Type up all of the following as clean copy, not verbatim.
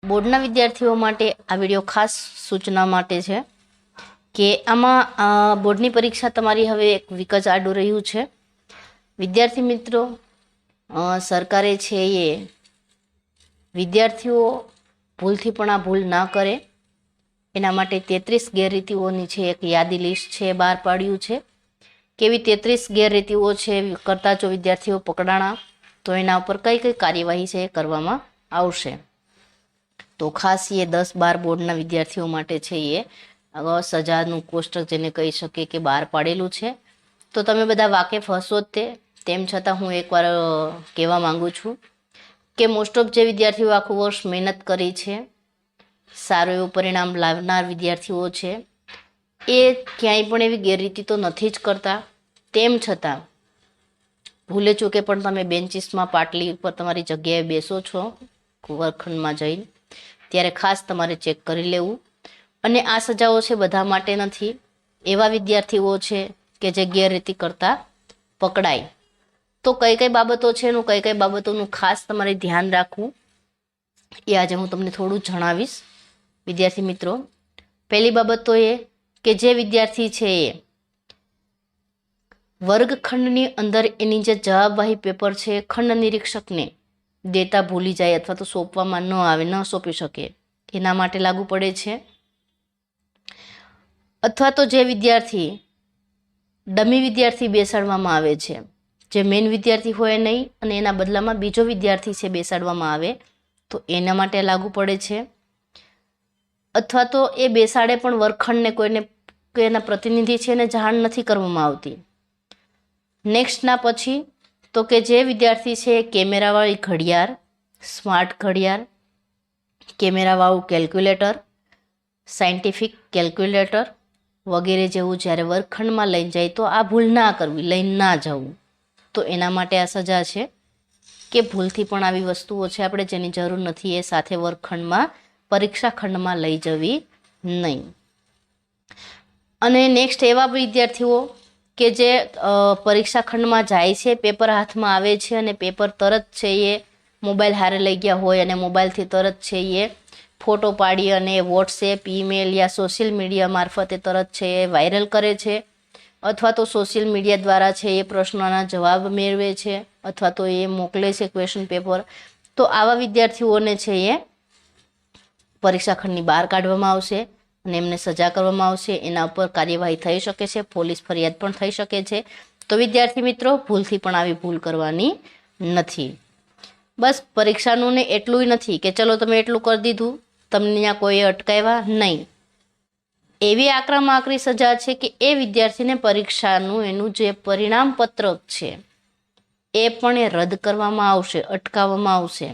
બોર્ડના વિદ્યાર્થીઓ માટે આ વિડીયો ખાસ સૂચના માટે છે કે આમાં બોર્ડની પરીક્ષા તમારી હવે એક વીક જ આડું રહ્યું છે. વિદ્યાર્થી મિત્રો, સરકારે છે એ વિદ્યાર્થીઓ ભૂલથી પણ આ ભૂલ ના કરે એના માટે 33 ગેરરીતિઓની છે એક યાદી લિસ્ટ છે બહાર પાડ્યું છે. કેવી 33 ગેરરીતિઓ છે કરતા જો વિદ્યાર્થીઓ પકડાણા તો એના ઉપર કઈ કઈ કાર્યવાહી છે એ કરવામાં આવશે. તો ખાસ એ 10-12 બોર્ડના વિદ્યાર્થીઓ માટે છે એ સજાનું કોષ્ટક જેને કહી શકીએ કે બહાર પાડેલું છે. તો તમે બધા વાકેફ હશો જ તેમ છતાં હું એકવાર કહેવા માંગુ છું કે મોસ્ટ ઓફ જે વિદ્યાર્થીઓ આખું વર્ષ મહેનત કરી છે, સારું એવું પરિણામ લાવનાર વિદ્યાર્થીઓ છે, એ ક્યાંય પણ એવી ગેરરીતિ તો નથી જ કરતા. તેમ છતાં ભૂલે ચૂકે પણ તમે બેન્ચીસમાં પાટલી ઉપર તમારી જગ્યાએ બેસો છો વર્ગખંડમાં જઈને, ત્યારે ખાસ તમારે ચેક કરી લેવું. અને આ સજાઓ છે બધા માટે નથી. એવા વિદ્યાર્થીઓ છે કે જે ગેરરીતિ કરતા પકડાય તો કઈ કઈ બાબતો છે એનું કઈ કઈ બાબતોનું ખાસ તમારે ધ્યાન રાખવું એ આજે હું તમને થોડું જણાવીશ. વિદ્યાર્થી મિત્રો, પહેલી બાબત તો એ કે જે વિદ્યાર્થી છે એ વર્ગખંડની અંદર એની જે જવાબવાહી પેપર છે ખંડ નિરીક્ષકને દેતા ભૂલી જાય અથવા તો સોંપવામાં ન આવે, ન સોંપી શકે, એના માટે લાગુ પડે છે. અથવા તો જે વિદ્યાર્થી ડમી વિદ્યાર્થી બેસાડવામાં આવે છે, જે મેઇન વિદ્યાર્થી હોય નહીં અને એના બદલામાં બીજો વિદ્યાર્થી છે બેસાડવામાં આવે તો એના માટે લાગુ પડે છે. અથવા તો એ બેસાડે પણ વર્ગખંડને કોઈને કે એના પ્રતિનિધિ છે એને જાણ નથી કરવામાં આવતી. નેક્સ્ટના પછી તો કે જે વિદ્યાર્થી છે કેમેરાવાળી ઘડિયાળ, સ્માર્ટ ઘડિયાળ, કેમેરાવાળું કેલ્ક્યુલેટર, સાયન્ટિફિક કેલ્ક્યુલેટર વગેરે જેવું જ્યારે વર્ગખંડમાં લઈને જાય તો આ ભૂલ ના કરવી, લઈને ના જવું. તો એના માટે આ સજા છે કે ભૂલથી પણ આવી વસ્તુઓ છે આપણે જેની જરૂર નથી એ સાથે વર્ગખંડમાં પરીક્ષા ખંડમાં લઈ જવી નહીં. અને નેક્સ્ટ એવા વિદ્યાર્થીઓ કે જે પરીક્ષા ખંડમાં જાય છે, પેપર હાથમાં આવે છે અને પેપર તરત છે એ મોબાઈલ હારે લઈ ગયા હોય અને મોબાઈલથી તરત છે એ ફોટો પાડી અને વોટ્સએપ, ઈમેલ યા સોશિયલ મીડિયા મારફતે તરત છે એ વાયરલ કરે છે, અથવા તો સોશિયલ મીડિયા દ્વારા છે એ પ્રશ્નોના જવાબ મેળવે છે, અથવા તો એ મોકલે છે ક્વેશ્ચન પેપર. તો આવા વિદ્યાર્થીઓને છે એ પરીક્ષા ખંડની બહાર કાઢવામાં આવશે અને એમને સજા કરવામાં આવશે. એના ઉપર કાર્યવાહી થઈ શકે છે, પોલીસ ફરિયાદ પણ થઈ શકે છે. તો વિદ્યાર્થી મિત્રો, ભૂલથી પણ આવી ભૂલ કરવાની નથી. બસ પરીક્ષાનું ને એટલું નથી કે ચલો તમે એટલું કરી દીધું, તમને ત્યાં કોઈ અટકાવ્યા નહીં. એવી આકરામાં આકરી સજા છે કે એ વિદ્યાર્થીને પરીક્ષાનું એનું જે પરિણામ પત્રક છે એ પણ એ રદ કરવામાં આવશે, અટકાવવામાં આવશે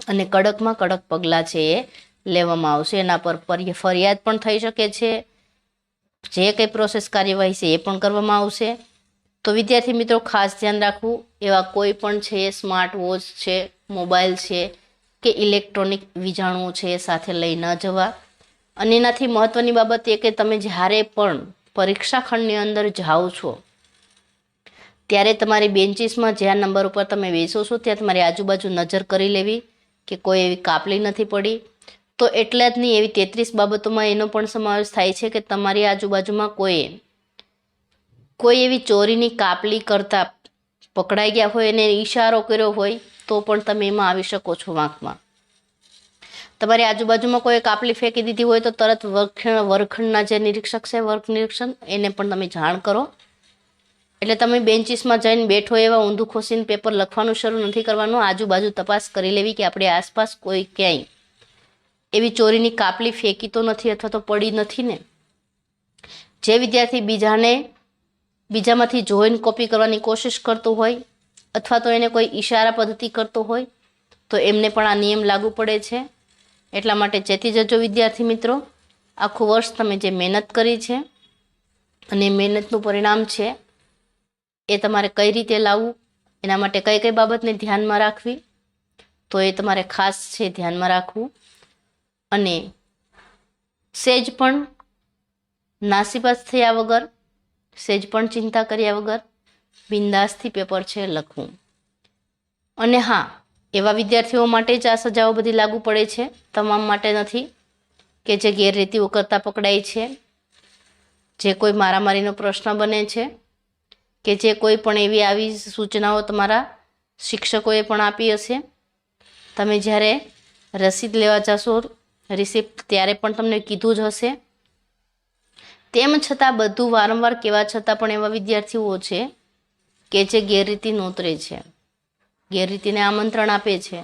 અને કડકમાં કડક પગલાં છે એ લેવામાં આવશે. એના પર ફરિયાદ પણ થઈ શકે છે, જે કંઈ પ્રોસેસ કાર્યવાહી છે એ પણ કરવામાં આવશે. તો વિદ્યાર્થી મિત્રો ખાસ ધ્યાન રાખવું, એવા કોઈ પણ છે સ્માર્ટ વોચ છે, મોબાઈલ છે કે ઇલેક્ટ્રોનિક વીજાણુઓ છે એ સાથે લઈ ન જવા. અને એનાથી મહત્ત્વની બાબત એ કે તમે જ્યારે પણ પરીક્ષા ખંડની અંદર જાઓ છો ત્યારે તમારી બેન્ચીસમાં જ્યાં નંબર ઉપર તમે બેસો છો ત્યાં તમારી આજુબાજુ નજર કરી લેવી કે કોઈ એવી કાપલી નથી પડી. તો એટલા જ નહીં, એવી 33 બાબતોમાં એનો પણ સમાવેશ થાય છે કે તમારી આજુબાજુમાં કોઈ એવી ચોરીની કાપલી કરતા પકડાઈ ગયા હોય અને ઈશારો કર્યો હોય તો પણ તમે એમાં આવી શકો છો વાંકમાં. તમારી આજુબાજુમાં કોઈ કાપલી ફેંકી દીધી હોય તો તરત વર્ગખંડના જે નિરીક્ષક છે, વર્ગ નિરીક્ષણ, એને પણ તમે જાણ કરો. એટલે તમે બેન્ચીસમાં જઈને બેઠો એવા ઊંધું ખોસીને પેપર લખવાનું શરૂ નથી કરવાનું. આજુબાજુ તપાસ કરી લેવી કે આપણી આસપાસ કોઈ ક્યાંય એવી ચોરીની કાપલી ફેંકી તો નથી અથવા તો પડી નથી ને. જે વિદ્યાર્થી બીજામાંથી જોઈને કોપી કરવાની કોશિશ કરતો હોય અથવા તો એને કોઈ ઈશારા પદ્ધતિ કરતો હોય તો એમને પણ આ નિયમ લાગુ પડે છે. એટલા માટે ચેતી જજો વિદ્યાર્થી મિત્રો. આખું વર્ષ તમે જે મહેનત કરી છે અને મહેનતનું પરિણામ છે એ તમારે કઈ રીતે લાવવું, એના માટે કઈ કઈ બાબતને ધ્યાનમાં રાખવી, તો એ તમારે ખાસ છે ધ્યાનમાં રાખવું. અને સેજ પણ નાસીપાસ થયા વગર, સેજ પણ ચિંતા કર્યા વગર બિંદાસથી પેપર છે લખવું. અને હા, એવા વિદ્યાર્થીઓ માટે જ આ સજાઓ બધી લાગુ પડે છે, તમામ માટે નથી. કે જે ગેરરીતિઓ કરતા પકડાય છે, જે કોઈ મારામારીનો પ્રશ્ન બને છે, કે જે કોઈ પણ એવી આવી સૂચનાઓ તમારા શિક્ષકોએ પણ આપી હશે. તમે જ્યારે રસીદ લેવા જશો રિસિપ્ટ ત્યારે પણ તમને કીધું જ હશે. તેમ છતાં બધું વારંવાર કહેવા છતાં પણ એવા વિદ્યાર્થીઓ છે કે જે ગેરરીતિ નોતરે છે, ગેરરીતિને આમંત્રણ આપે છે,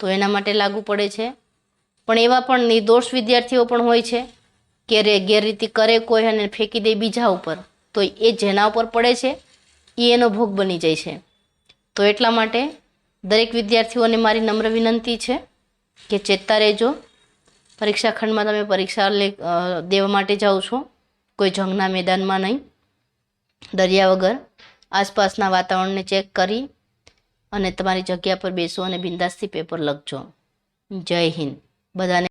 તો એના માટે લાગુ પડે છે. પણ એવા પણ નિર્દોષ વિદ્યાર્થીઓ પણ હોય છે કે ગેરરીતિ કરે કોઈ અને ફેંકી દે બીજા ઉપર, તો એ જેના ઉપર પડે છે એ એનો ભોગ બની જાય છે. તો એટલા માટે દરેક વિદ્યાર્થીઓને મારી નમ્ર વિનંતી છે કે ચેતતા રહેજો. પરીક્ષા ખંડમાં તમે પરીક્ષા દેવા માટે જાઓ છો, કોઈ જંગના મેદાનમાં નહીં, ડર્યા વગર આસપાસના વાતાવરણને ચેક કરી અને તમારી જગ્યા પર બેસો અને બિંદાસથી પેપર લખજો. જય હિન્દ. બધાને